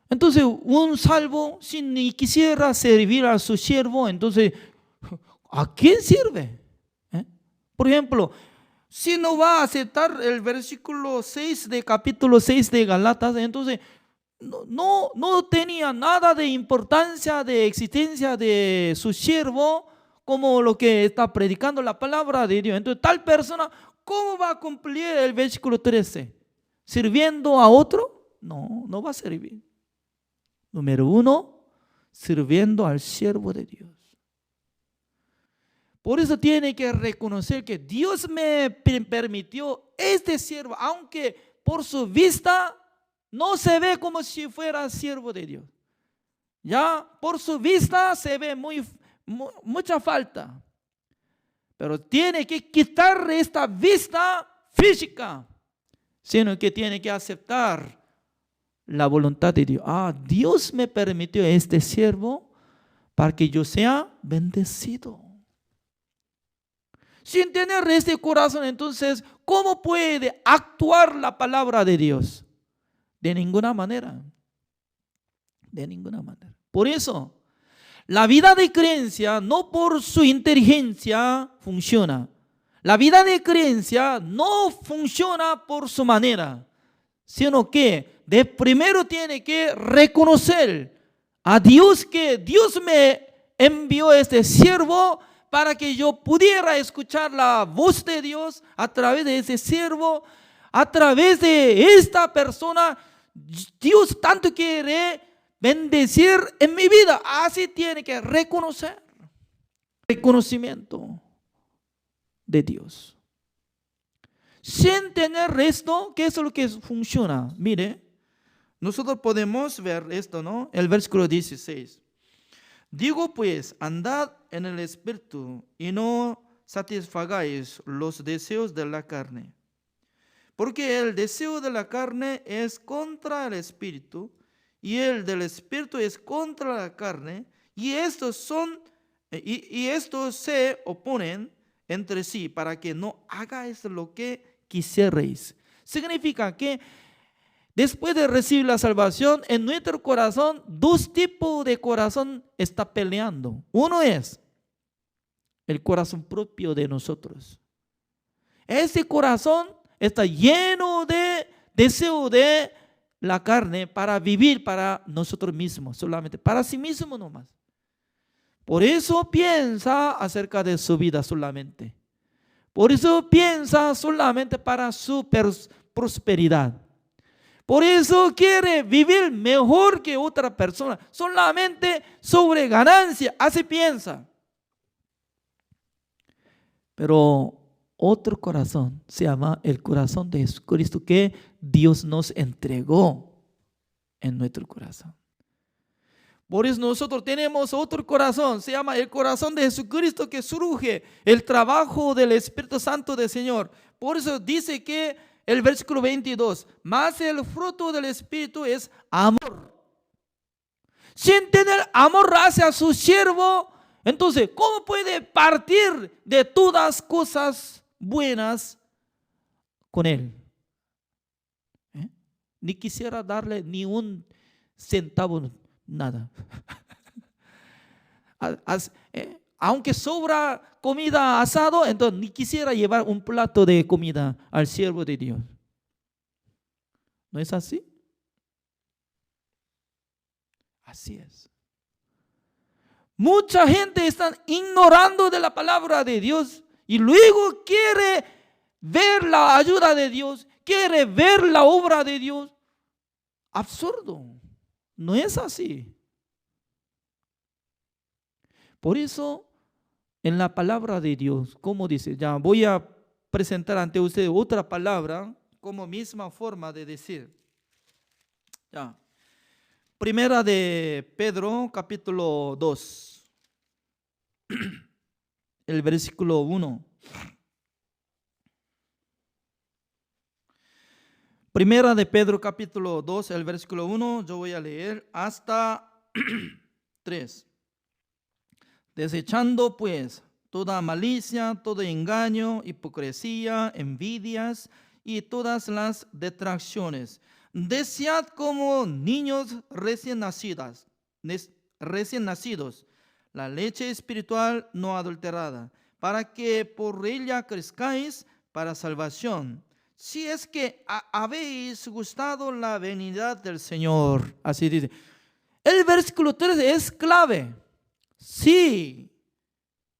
Entonces, un salvo, si ni quisiera servir a su siervo, entonces, ¿a quién sirve? Por ejemplo, si no va a aceptar el versículo 6 de capítulo 6 de Galatas, entonces no tenía nada de importancia de existencia de su siervo como lo que está predicando la palabra de Dios. Entonces, tal persona, ¿cómo va a cumplir el versículo 13? ¿Sirviendo a otro? No va a servir. Número 1, sirviendo al siervo de Dios. Por eso tiene que reconocer que Dios me permitió este siervo, aunque por su vista no se ve como si fuera siervo de Dios. Ya por su vista se ve mucha falta. Pero tiene que quitar esta vista física, sino que tiene que aceptar la voluntad de Dios. Dios me permitió este siervo para que yo sea bendecido. Sin tener este corazón, entonces, ¿cómo puede actuar la palabra de Dios? De ninguna manera. De ninguna manera. Por eso, la vida de creencia no por su inteligencia funciona. La vida de creencia no funciona por su manera, sino que de primero tiene que reconocer a Dios que Dios me envió este siervo para que yo pudiera escuchar la voz de Dios a través de ese siervo, a través de esta persona. Dios tanto quiere bendecir en mi vida. Así tiene que reconocer. Reconocimiento de Dios. Sin tener esto, ¿qué es lo que funciona? Mire, nosotros podemos ver esto, ¿no? El versículo 16. Digo pues, andad en el Espíritu y no satisfagáis los deseos de la carne. Porque el deseo de la carne es contra el Espíritu y el del Espíritu es contra la carne, y estos se oponen entre sí para que no hagáis lo que quisierais. Significa que después de recibir la salvación, en nuestro corazón, dos tipos de corazón está peleando. Uno es el corazón propio de nosotros. Ese corazón está lleno de deseo de la carne para vivir para nosotros mismos, solamente para sí mismo nomás. Por eso piensa acerca de su vida solamente. Por eso piensa solamente para su prosperidad. Por eso quiere vivir mejor que otra persona, solamente sobre ganancia, así piensa. Pero otro corazón se llama el corazón de Jesucristo que Dios nos entregó en nuestro corazón. Por eso nosotros tenemos otro corazón, se llama el corazón de Jesucristo, que surge el trabajo del Espíritu Santo del Señor. Por eso dice que el versículo 22, más el fruto del Espíritu es amor. Sin tener amor hacia su siervo, entonces, ¿cómo puede partir de todas cosas buenas con él? Ni quisiera darle ni un centavo, nada. Aunque sobra comida asado, entonces ni quisiera llevar un plato de comida al siervo de Dios. ¿No es así? Así es. Mucha gente está ignorando de la palabra de Dios y luego quiere ver la ayuda de Dios, quiere ver la obra de Dios. Absurdo. No es así. Por eso, en la palabra de Dios, como dice, ya voy a presentar ante ustedes otra palabra como misma forma de decir. Ya. Primera de Pedro, capítulo 2, el versículo 1. Primera de Pedro, capítulo 2, el versículo 1, yo voy a leer hasta 3. Desechando pues toda malicia, todo engaño, hipocresía, envidias y todas las detracciones. Desead como niños recién nacidos la leche espiritual no adulterada, para que por ella crezcáis para salvación, si es que habéis gustado la venida del Señor. Así dice. El versículo 3 es clave. Sí,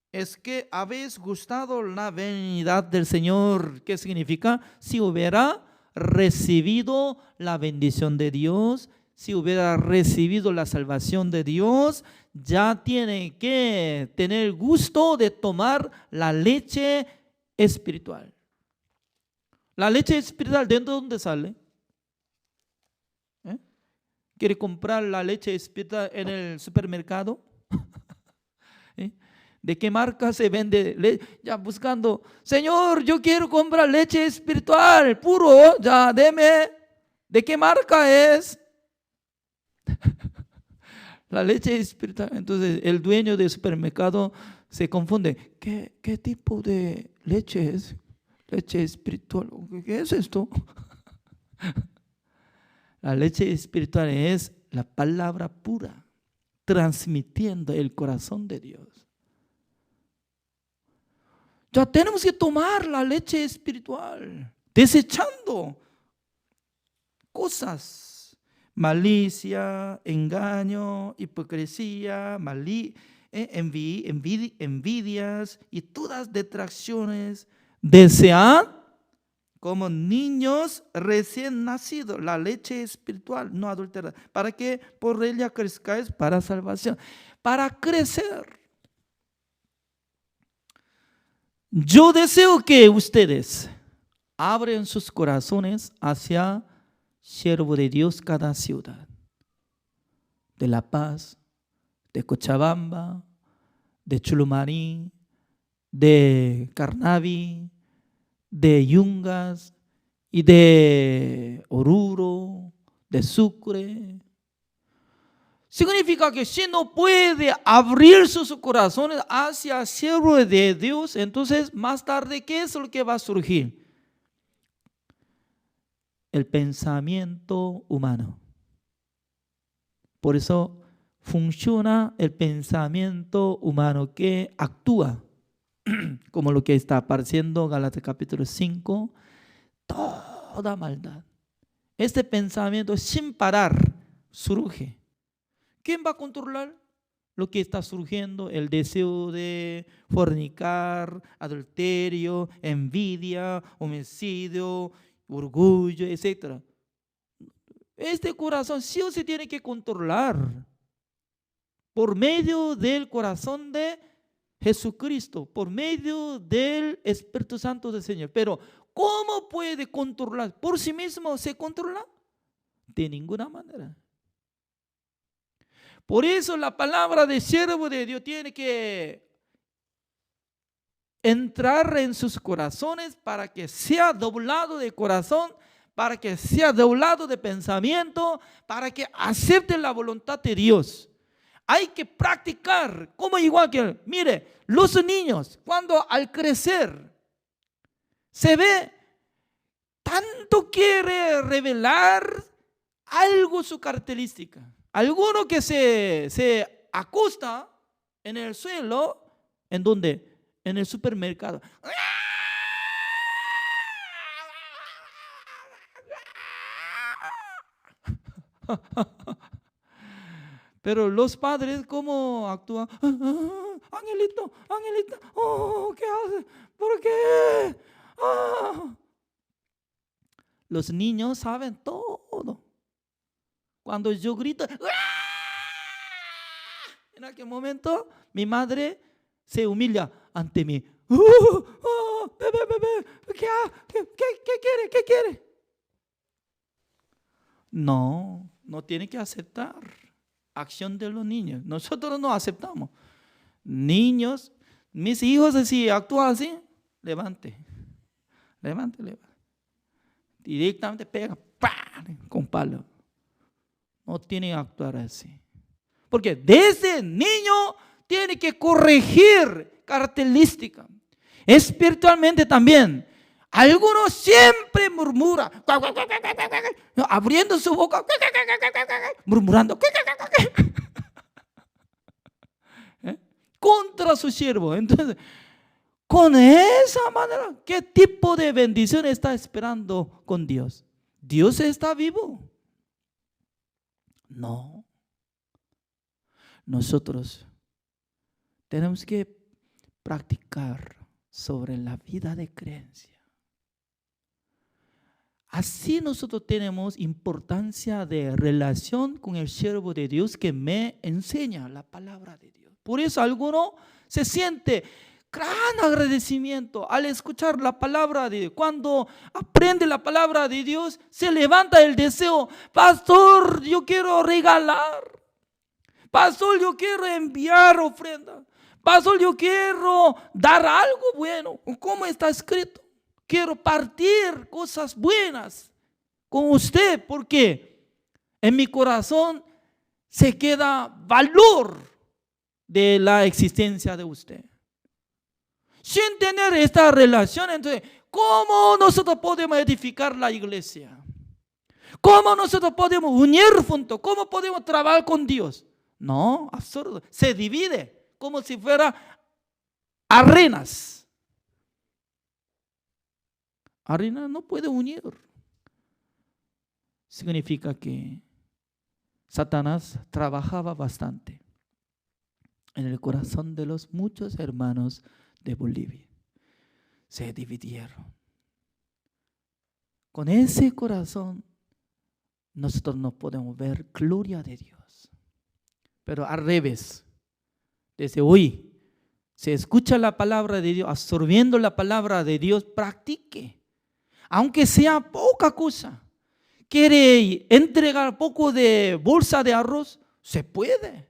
es que habéis gustado la venida del Señor. ¿Qué significa? Si hubiera recibido la bendición de Dios, si hubiera recibido la salvación de Dios, ya tiene que tener gusto de tomar la leche espiritual. La leche espiritual, ¿de dónde sale? ¿Quiere comprar la leche espiritual en el supermercado? ¿De qué marca se vende? Ya buscando, Señor, yo quiero comprar leche espiritual, puro, ya deme. ¿De qué marca es? La leche espiritual. Entonces el dueño del supermercado se confunde. ¿Qué tipo de leche es? Leche espiritual. ¿Qué es esto? La leche espiritual es la palabra pura, transmitiendo el corazón de Dios. Ya tenemos que tomar la leche espiritual, desechando cosas, malicia, engaño, hipocresía, envidias y todas detracciones. Desead como niños recién nacidos la leche espiritual no adulterada, para que por ella crezcáis para salvación, para crecer. Yo deseo que ustedes abran sus corazones hacia siervo de Dios cada ciudad, de La Paz, de Cochabamba, de Chulumarí, de Carnavi, de Yungas y de Oruro, de Sucre. Significa que si no puede abrir sus corazones hacia el siervo de Dios, entonces más tarde, ¿qué es lo que va a surgir? El pensamiento humano. Por eso funciona el pensamiento humano que actúa, como lo que está apareciendo en Gálatas capítulo 5, toda maldad. Este pensamiento sin parar surge. ¿Quién va a controlar lo que está surgiendo? El deseo de fornicar, adulterio, envidia, homicidio, orgullo, etc. Este corazón sí o sí tiene que controlar por medio del corazón de Jesucristo, por medio del Espíritu Santo del Señor. Pero ¿cómo puede controlar? ¿Por sí mismo se controla? De ninguna manera. Por eso la palabra de siervo de Dios tiene que entrar en sus corazones para que sea doblado de corazón, para que sea doblado de pensamiento, para que acepte la voluntad de Dios. Hay que practicar, como igual que, mire, los niños cuando al crecer se ve, tanto quiere revelar algo su característica. Alguno que se acuesta en el suelo, ¿en dónde? En el supermercado. Pero los padres, ¿cómo actúan? Angelito, Angelito, oh, ¿qué hace? ¿Por qué? Ah. Los niños saben todo. Cuando yo grito, ¡ah! En aquel momento mi madre se humilla ante mí. Bebé, ¿qué quiere? ¿Qué quiere? No tiene que aceptar acción de los niños. Nosotros no aceptamos. Niños, mis hijos si actúan así, levante. Directamente pega, ¡pam!, con palo. No tiene que actuar así. Porque desde niño tiene que corregir características. Espiritualmente también. Algunos siempre murmuran, abriendo su boca, murmurando contra su siervo. Entonces, con esa manera, ¿qué tipo de bendición está esperando con Dios? ¿Dios está vivo? No. Nosotros tenemos que practicar sobre la vida de creencia. Así nosotros tenemos importancia de relación con el siervo de Dios que me enseña la palabra de Dios. Por eso alguno se siente gran agradecimiento al escuchar la palabra de Dios. Cuando aprende la palabra de Dios, se levanta el deseo: pastor, yo quiero regalar. Pastor, yo quiero enviar ofrenda. Pastor, yo quiero dar algo bueno. ¿Cómo está escrito? Quiero partir cosas buenas con usted, porque en mi corazón se queda valor de la existencia de usted. Sin tener esta relación, entonces, ¿cómo nosotros podemos edificar la iglesia? ¿Cómo nosotros podemos unir juntos? ¿Cómo podemos trabajar con Dios? No, absurdo. Se divide como si fuera arenas. Arena no puede unir. Significa que Satanás trabajaba bastante en el corazón de los muchos hermanos de Bolivia. Se dividieron. Con ese corazón nosotros no podemos ver gloria de Dios. Pero al revés, desde hoy se escucha la palabra de Dios, absorbiendo la palabra de Dios, practique. Aunque sea poca cosa, quiere entregar poco de bolsa de arroz, se puede.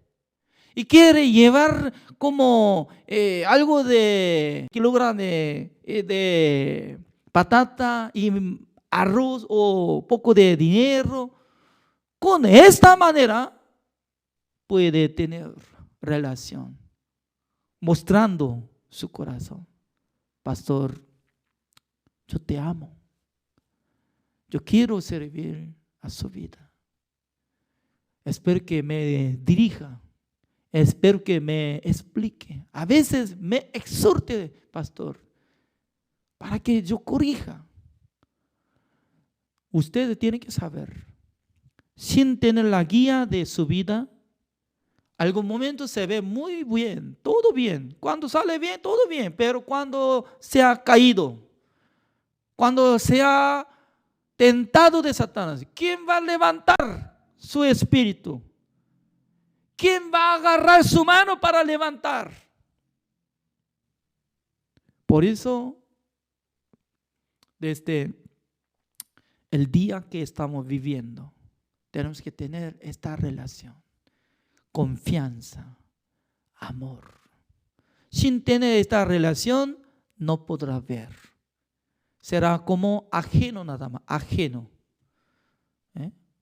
Y quiere llevar como algo de kilogramo de patata y arroz o poco de dinero. Con esta manera puede tener relación, mostrando su corazón. Pastor, yo te amo. Yo quiero servir a su vida. Espero que me dirija. Espero que me explique. A veces me exhorte, pastor, para que yo corrija. Usted tiene que saber, sin tener la guía de su vida, algún momento se ve muy bien, todo bien. Cuando sale bien, todo bien. Pero cuando se ha caído, cuando se ha tentado de Satanás, ¿quién va a levantar su espíritu? ¿Quién va a agarrar su mano para levantar? Por eso, desde el día que estamos viviendo, tenemos que tener esta relación, confianza, amor. Sin tener esta relación, no podrá ver. Será como ajeno nada más, ajeno.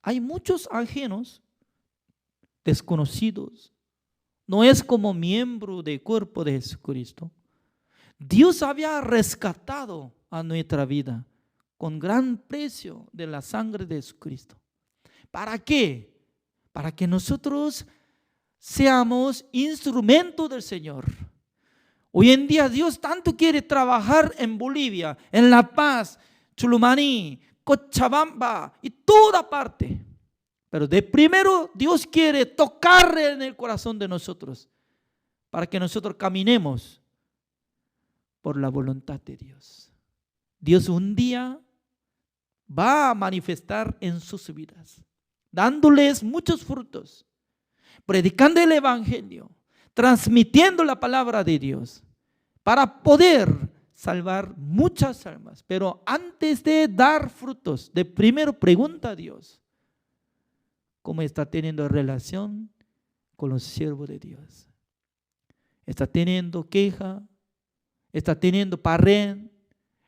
Hay muchos ajenos, desconocidos. No es como miembro del cuerpo de Jesucristo. Dios había rescatado a nuestra vida con gran precio de la sangre de Jesucristo. ¿Para qué? Para que nosotros seamos instrumentos del Señor. Hoy en día Dios tanto quiere trabajar en Bolivia, en La Paz, Chulumaní, Cochabamba y toda parte. Pero de primero Dios quiere tocar en el corazón de nosotros para que nosotros caminemos por la voluntad de Dios. Dios un día va a manifestar en sus vidas, dándoles muchos frutos. predicando el evangelio, transmitiendo la palabra de Dios para poder salvar muchas almas. Pero antes de dar frutos, de primero pregunta a Dios, ¿cómo está teniendo relación con los siervos de Dios? ¿Está teniendo queja? ¿Está teniendo parén?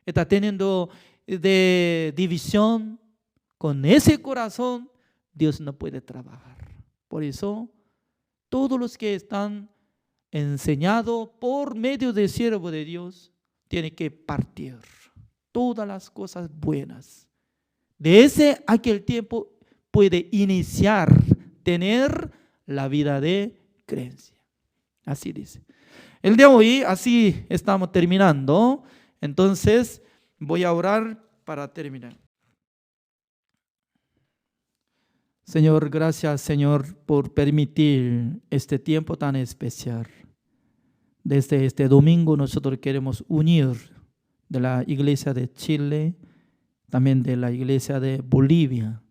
¿Está teniendo de división? Con ese corazón Dios no puede trabajar. Por eso todos los que están enseñados por medio del siervo de Dios tienen que partir todas las cosas buenas. De ese aquel tiempo puede iniciar, tener la vida de creencia. Así dice. El de hoy, así estamos terminando. Entonces voy a orar para terminar. Señor, gracias, Señor, por permitir este tiempo tan especial. Desde este domingo nosotros queremos unir de la iglesia de Chile, también de la iglesia de Bolivia.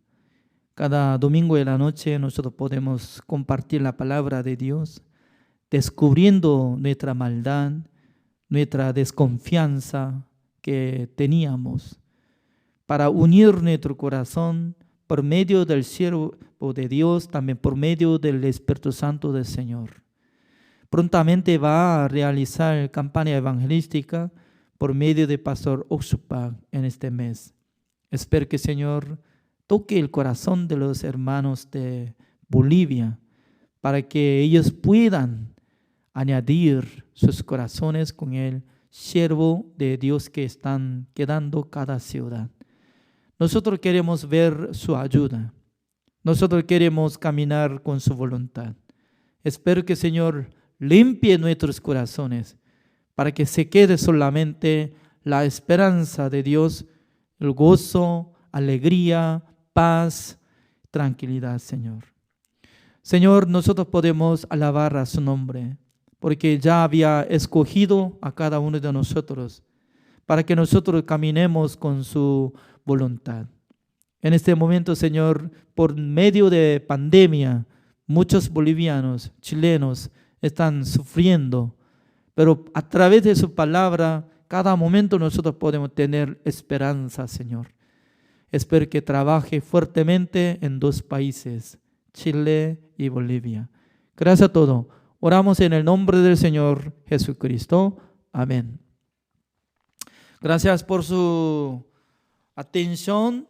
Cada domingo de la noche nosotros podemos compartir la palabra de Dios, descubriendo nuestra maldad, nuestra desconfianza que teníamos, para unir nuestro corazón por medio del siervo de Dios, también por medio del Espíritu Santo del Señor. Prontamente va a realizar campaña evangelística por medio de Pastor Oxupac en este mes. Espero que el Señor toque el corazón de los hermanos de Bolivia para que ellos puedan añadir sus corazones con el siervo de Dios que están quedando cada ciudad. Nosotros queremos ver su ayuda. Nosotros queremos caminar con su voluntad. Espero que el Señor limpie nuestros corazones para que se quede solamente la esperanza de Dios, el gozo, alegría, paz, tranquilidad, Señor. Señor, nosotros podemos alabar a su nombre porque ya había escogido a cada uno de nosotros para que nosotros caminemos con su voluntad. En este momento, Señor, por medio de pandemia, muchos bolivianos, chilenos están sufriendo, pero a través de su palabra, cada momento nosotros podemos tener esperanza, Señor. Espero que trabaje fuertemente en dos países, Chile y Bolivia. Gracias a todos. Oramos en el nombre del Señor Jesucristo. Amén. Gracias por su atención.